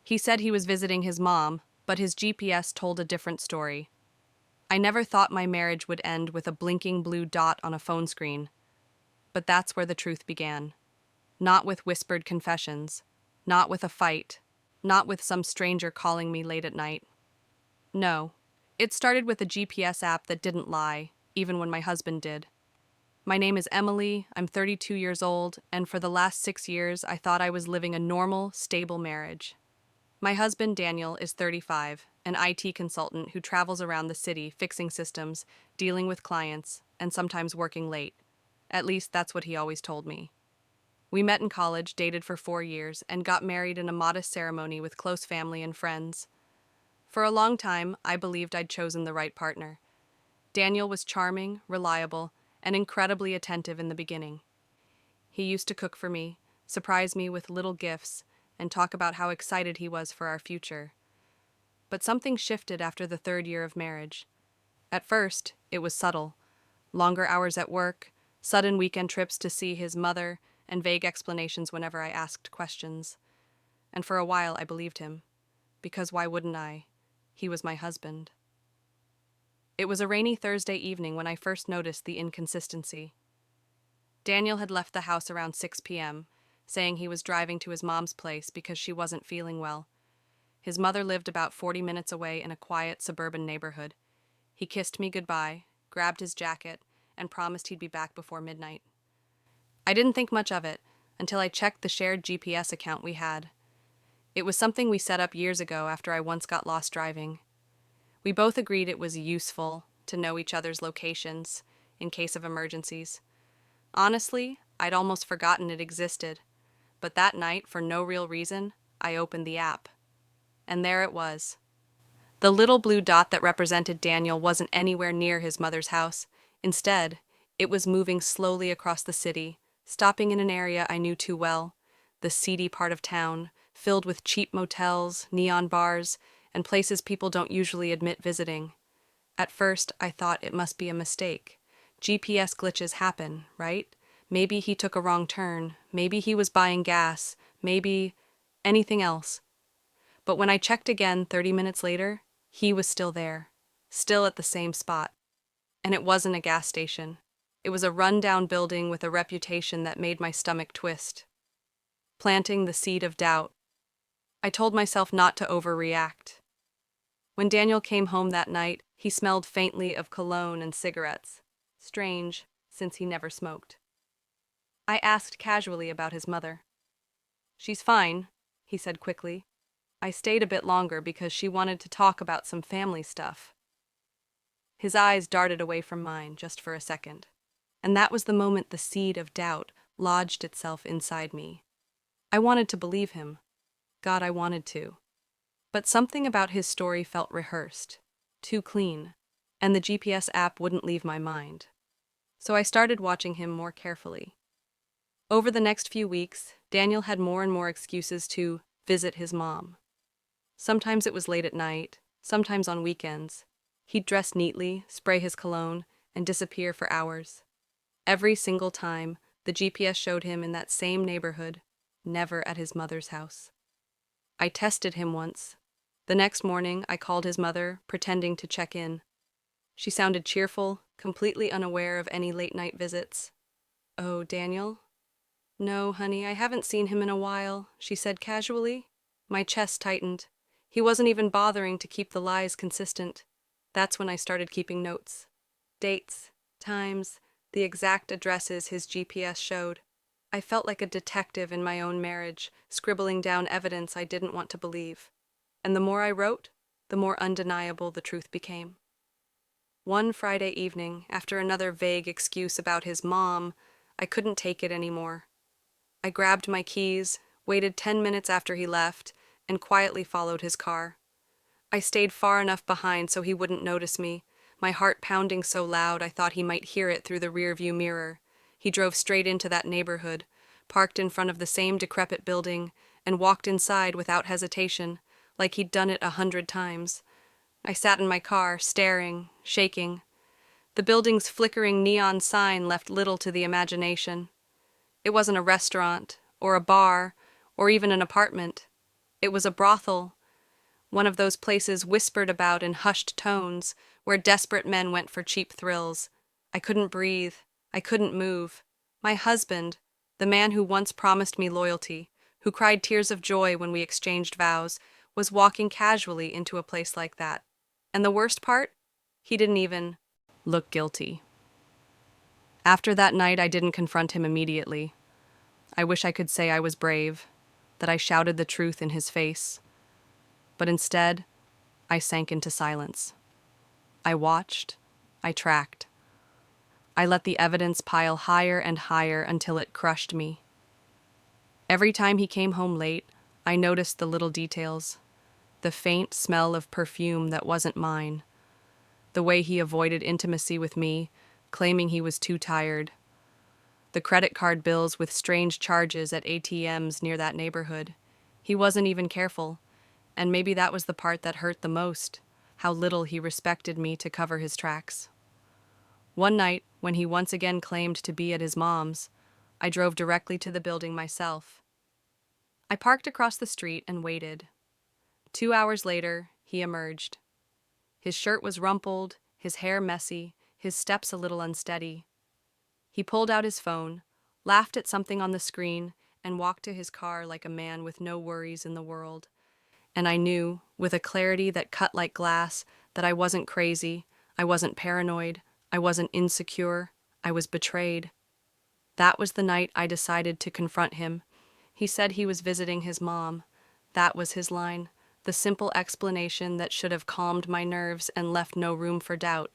He said he was visiting his mom, but his GPS told a different story. I never thought my marriage would end with a blinking blue dot on a phone screen. But that's where the truth began. Not with whispered confessions, not with a fight, not with some stranger calling me late at night. No, it started with a GPS app that didn't lie, even when my husband did. My name is Emily, I'm 32 years old, and for the last 6 years I thought I was living a normal, stable marriage. My husband, Daniel, is 35, an IT consultant who travels around the city fixing systems, dealing with clients, and sometimes working late. At least that's what he always told me. We met in college, dated for 4 years, and got married in a modest ceremony with close family and friends. For a long time, I believed I'd chosen the right partner. Daniel was charming, reliable, and incredibly attentive in the beginning. He used to cook for me, surprise me with little gifts, and talk about how excited he was for our future. But something shifted after the 3rd year of marriage. At first, it was subtle. Longer hours at work, sudden weekend trips to see his mother, and vague explanations whenever I asked questions. And for a while I believed him. Because why wouldn't I? He was my husband. It was a rainy Thursday evening when I first noticed the inconsistency. Daniel had left the house around 6 p.m., saying he was driving to his mom's place because she wasn't feeling well. His mother lived about 40 minutes away in a quiet suburban neighborhood. He kissed me goodbye, grabbed his jacket, and promised he'd be back before midnight. I didn't think much of it until I checked the shared GPS account we had. It was something we set up years ago after I once got lost driving. We both agreed it was useful to know each other's locations in case of emergencies. Honestly, I'd almost forgotten it existed, but that night, for no real reason, I opened the app. And there it was. The little blue dot that represented Daniel wasn't anywhere near his mother's house. Instead, it was moving slowly across the city, stopping in an area I knew too well, the seedy part of town, filled with cheap motels, neon bars, and places people don't usually admit visiting. At first, I thought it must be a mistake. GPS glitches happen, right? Maybe he took a wrong turn, maybe he was buying gas, maybe anything else. But when I checked again 30 minutes later, he was still there, still at the same spot. And it wasn't a gas station. It was a run-down building with a reputation that made my stomach twist. Planting the seed of doubt. I told myself not to overreact. When Daniel came home that night, he smelled faintly of cologne and cigarettes. Strange, since he never smoked. I asked casually about his mother. "She's fine," he said quickly. I stayed a bit longer because she wanted to talk about some family stuff. His eyes darted away from mine just for a second. And that was the moment the seed of doubt lodged itself inside me. I wanted to believe him. God, I wanted to. But something about his story felt rehearsed, too clean, and the GPS app wouldn't leave my mind. So I started watching him more carefully. Over the next few weeks, Daniel had more and more excuses to visit his mom. Sometimes it was late at night, sometimes on weekends. He'd dress neatly, spray his cologne, and disappear for hours. Every single time, the GPS showed him in that same neighborhood, never at his mother's house. I tested him once. The next morning, I called his mother, pretending to check in. She sounded cheerful, completely unaware of any late-night visits. "Oh, Daniel?" "No, honey, I haven't seen him in a while," she said casually. My chest tightened. He wasn't even bothering to keep the lies consistent. That's when I started keeping notes. Dates, times, the exact addresses his GPS showed. I felt like a detective in my own marriage, scribbling down evidence I didn't want to believe. And the more I wrote, the more undeniable the truth became. One Friday evening, after another vague excuse about his mom, I couldn't take it anymore. I grabbed my keys, waited 10 minutes after he left, and quietly followed his car. I stayed far enough behind so he wouldn't notice me, my heart pounding so loud I thought he might hear it through the rearview mirror. He drove straight into that neighborhood, parked in front of the same decrepit building, and walked inside without hesitation, like he'd done it 100 times. I sat in my car, staring, shaking. The building's flickering neon sign left little to the imagination. It wasn't a restaurant, or a bar, or even an apartment. It was a brothel, one of those places whispered about in hushed tones, where desperate men went for cheap thrills. I couldn't breathe. I couldn't move. My husband, the man who once promised me loyalty, who cried tears of joy when we exchanged vows, was walking casually into a place like that. And the worst part? He didn't even look guilty. After that night, I didn't confront him immediately. I wish I could say I was brave, that I shouted the truth in his face. But instead, I sank into silence. I watched. I tracked. I let the evidence pile higher and higher until it crushed me. Every time he came home late, I noticed the little details. The faint smell of perfume that wasn't mine. The way he avoided intimacy with me, claiming he was too tired. The credit card bills with strange charges at ATMs near that neighborhood. He wasn't even careful, and maybe that was the part that hurt the most, how little he respected me to cover his tracks. One night, when he once again claimed to be at his mom's, I drove directly to the building myself. I parked across the street and waited. 2 hours later, he emerged. His shirt was rumpled, his hair messy, his steps a little unsteady. He pulled out his phone, laughed at something on the screen, and walked to his car like a man with no worries in the world. And I knew, with a clarity that cut like glass, that I wasn't crazy, I wasn't paranoid, I wasn't insecure, I was betrayed. That was the night I decided to confront him. He said he was visiting his mom. That was his line, the simple explanation that should have calmed my nerves and left no room for doubt.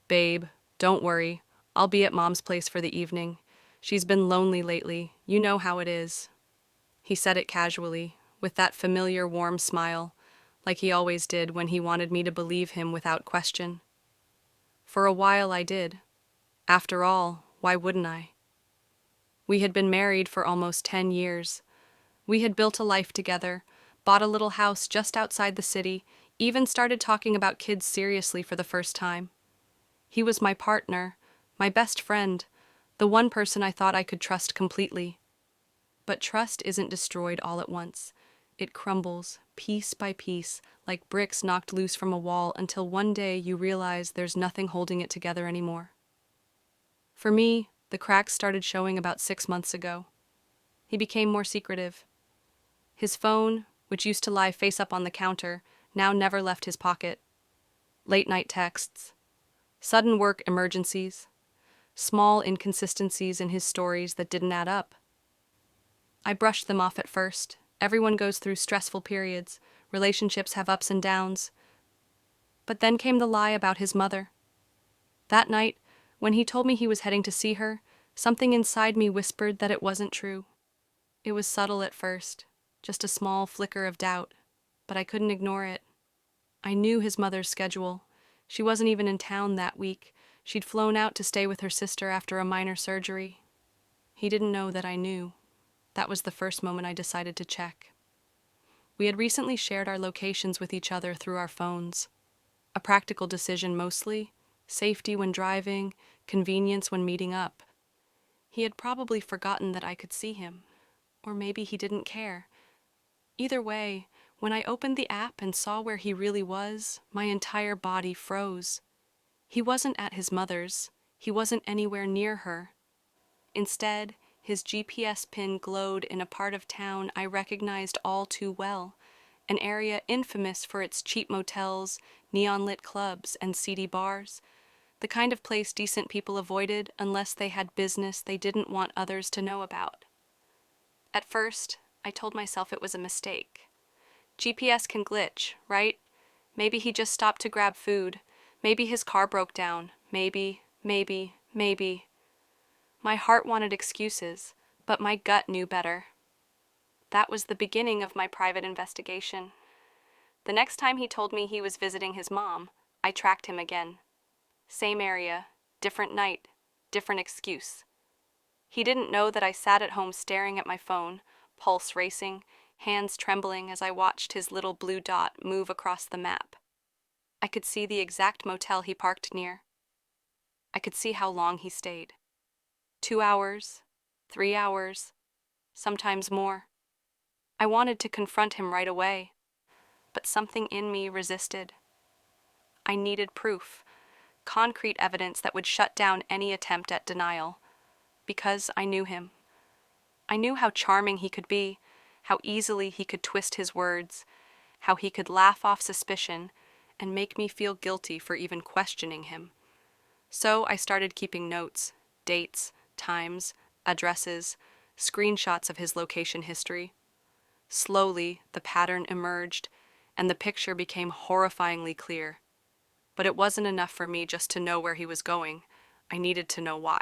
"Babe, don't worry. I'll be at Mom's place for the evening. She's been lonely lately. You know how it is." He said it casually, with that familiar warm smile, like he always did when he wanted me to believe him without question. For a while I did. After all, why wouldn't I? We had been married for almost 10 years. We had built a life together, bought a little house just outside the city, even started talking about kids seriously for the first time. He was my partner, my best friend, the one person I thought I could trust completely. But trust isn't destroyed all at once. It crumbles, piece by piece, like bricks knocked loose from a wall until one day you realize there's nothing holding it together anymore. For me, the cracks started showing about 6 months ago. He became more secretive. His phone, which used to lie face up on the counter, now never left his pocket. Late-night texts, sudden work emergencies, small inconsistencies in his stories that didn't add up. I brushed them off at first. Everyone goes through stressful periods. Relationships have ups and downs. But then came the lie about his mother. That night, when he told me he was heading to see her, something inside me whispered that it wasn't true. It was subtle at first, just a small flicker of doubt, but I couldn't ignore it. I knew his mother's schedule. She wasn't even in town that week. She'd flown out to stay with her sister after a minor surgery. He didn't know that I knew. That was the first moment I decided to check. We had recently shared our locations with each other through our phones. A practical decision mostly, safety when driving, convenience when meeting up. He had probably forgotten that I could see him, or maybe he didn't care. Either way, when I opened the app and saw where he really was, my entire body froze. He wasn't at his mother's. He wasn't anywhere near her. Instead, his GPS pin glowed in a part of town I recognized all too well, an area infamous for its cheap motels, neon-lit clubs, and seedy bars, the kind of place decent people avoided unless they had business they didn't want others to know about. At first, I told myself it was a mistake. GPS can glitch, right? Maybe he just stopped to grab food. Maybe his car broke down. Maybe. My heart wanted excuses, but my gut knew better. That was the beginning of my private investigation. The next time he told me he was visiting his mom, I tracked him again. Same area, different night, different excuse. He didn't know that I sat at home staring at my phone, pulse racing, hands trembling as I watched his little blue dot move across the map. I could see the exact motel he parked near. I could see how long he stayed. 2 hours, 3 hours, sometimes more. I wanted to confront him right away, but something in me resisted. I needed proof, concrete evidence that would shut down any attempt at denial, because I knew him. I knew how charming he could be, how easily he could twist his words, how he could laugh off suspicion and make me feel guilty for even questioning him. So I started keeping notes, dates, times, addresses, screenshots of his location history. Slowly, the pattern emerged, and the picture became horrifyingly clear. But it wasn't enough for me just to know where he was going. I needed to know why.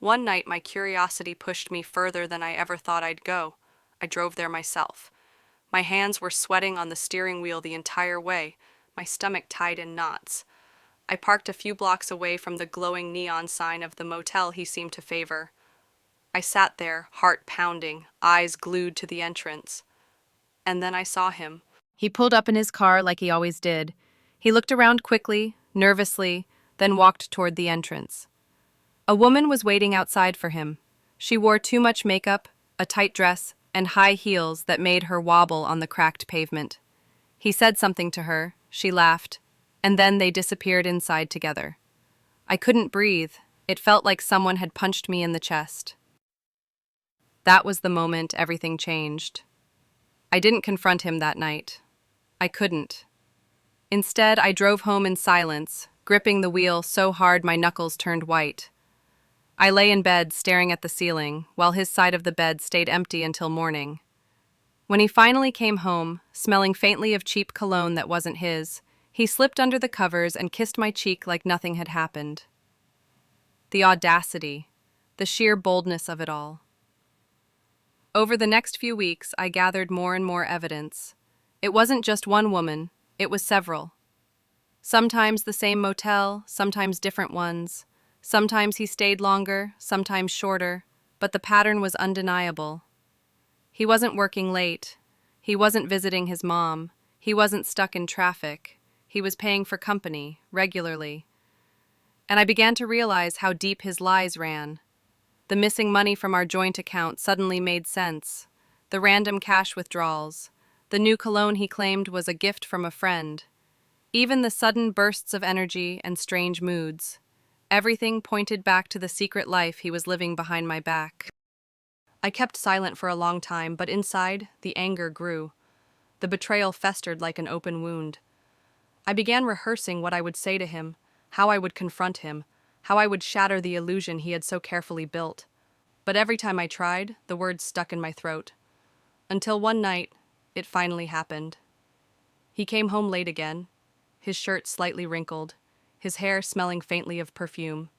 One night, my curiosity pushed me further than I ever thought I'd go. I drove there myself. My hands were sweating on the steering wheel the entire way, my stomach tied in knots. I parked a few blocks away from the glowing neon sign of the motel he seemed to favor. I sat there, heart pounding, eyes glued to the entrance. And then I saw him. He pulled up in his car like he always did. He looked around quickly, nervously, then walked toward the entrance. A woman was waiting outside for him. She wore too much makeup, a tight dress, and high heels that made her wobble on the cracked pavement. He said something to her, she laughed, and then they disappeared inside together. I couldn't breathe. It felt like someone had punched me in the chest. That was the moment everything changed. I didn't confront him that night. I couldn't. Instead, I drove home in silence, gripping the wheel so hard my knuckles turned white. I lay in bed staring at the ceiling, while his side of the bed stayed empty until morning. When he finally came home, smelling faintly of cheap cologne that wasn't his, he slipped under the covers and kissed my cheek like nothing had happened. The audacity, the sheer boldness of it all. Over the next few weeks, I gathered more and more evidence. It wasn't just one woman, it was several. Sometimes the same motel, sometimes different ones. Sometimes he stayed longer, sometimes shorter, but the pattern was undeniable. He wasn't working late. He wasn't visiting his mom. He wasn't stuck in traffic. He was paying for company, regularly. And I began to realize how deep his lies ran. The missing money from our joint account suddenly made sense. The random cash withdrawals. The new cologne he claimed was a gift from a friend. Even the sudden bursts of energy and strange moods. Everything pointed back to the secret life he was living behind my back. I kept silent for a long time, but inside, the anger grew. The betrayal festered like an open wound. I began rehearsing what I would say to him, how I would confront him, how I would shatter the illusion he had so carefully built. But every time I tried, the words stuck in my throat. Until one night, it finally happened. He came home late again, his shirt slightly wrinkled, his hair smelling faintly of perfume.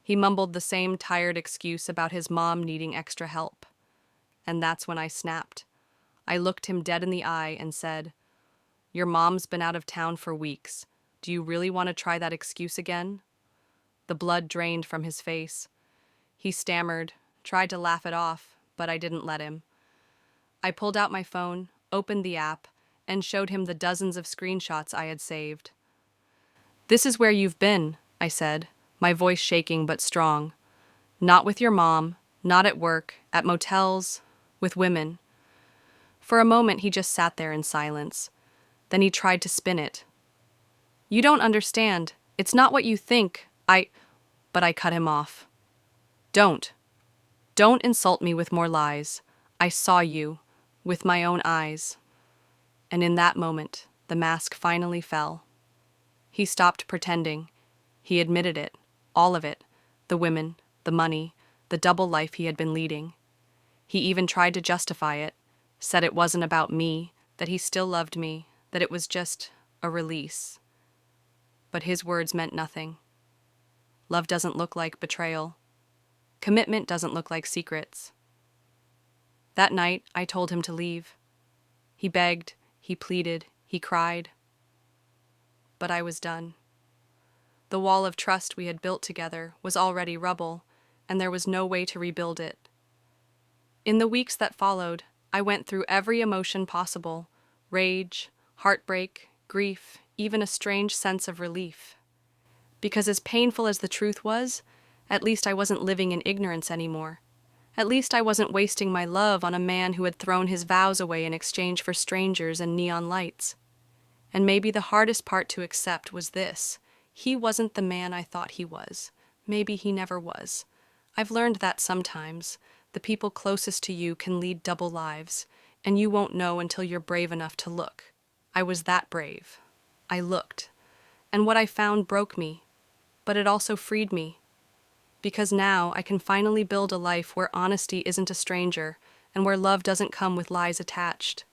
He mumbled the same tired excuse about his mom needing extra help. And that's when I snapped. I looked him dead in the eye and said, "Your mom's been out of town for weeks. Do you really want to try that excuse again?" The blood drained from his face. He stammered, tried to laugh it off, but I didn't let him. I pulled out my phone, opened the app, and showed him the dozens of screenshots I had saved. "This is where you've been," I said, my voice shaking but strong. "Not with your mom, not at work, at motels, with women." For a moment he just sat there in silence. Then he tried to spin it. "You don't understand. It's not what you think. But I cut him off. Don't. Don't insult me with more lies. I saw you, with my own eyes." And in that moment, the mask finally fell. He stopped pretending. He admitted it, all of it, the women, the money, the double life he had been leading. He even tried to justify it, said it wasn't about me, that he still loved me, that it was just a release. But his words meant nothing. Love doesn't look like betrayal. Commitment doesn't look like secrets. That night, I told him to leave. He begged, he pleaded, he cried. But I was done. The wall of trust we had built together was already rubble, and there was no way to rebuild it. In the weeks that followed, I went through every emotion possible: rage, heartbreak, grief, even a strange sense of relief. Because as painful as the truth was, at least I wasn't living in ignorance anymore. At least I wasn't wasting my love on a man who had thrown his vows away in exchange for strangers and neon lights. And maybe the hardest part to accept was this: he wasn't the man I thought he was. Maybe he never was. I've learned that sometimes the people closest to you can lead double lives, and you won't know until you're brave enough to look. I was that brave. I looked, and what I found broke me, but it also freed me. Because now I can finally build a life where honesty isn't a stranger and where love doesn't come with lies attached.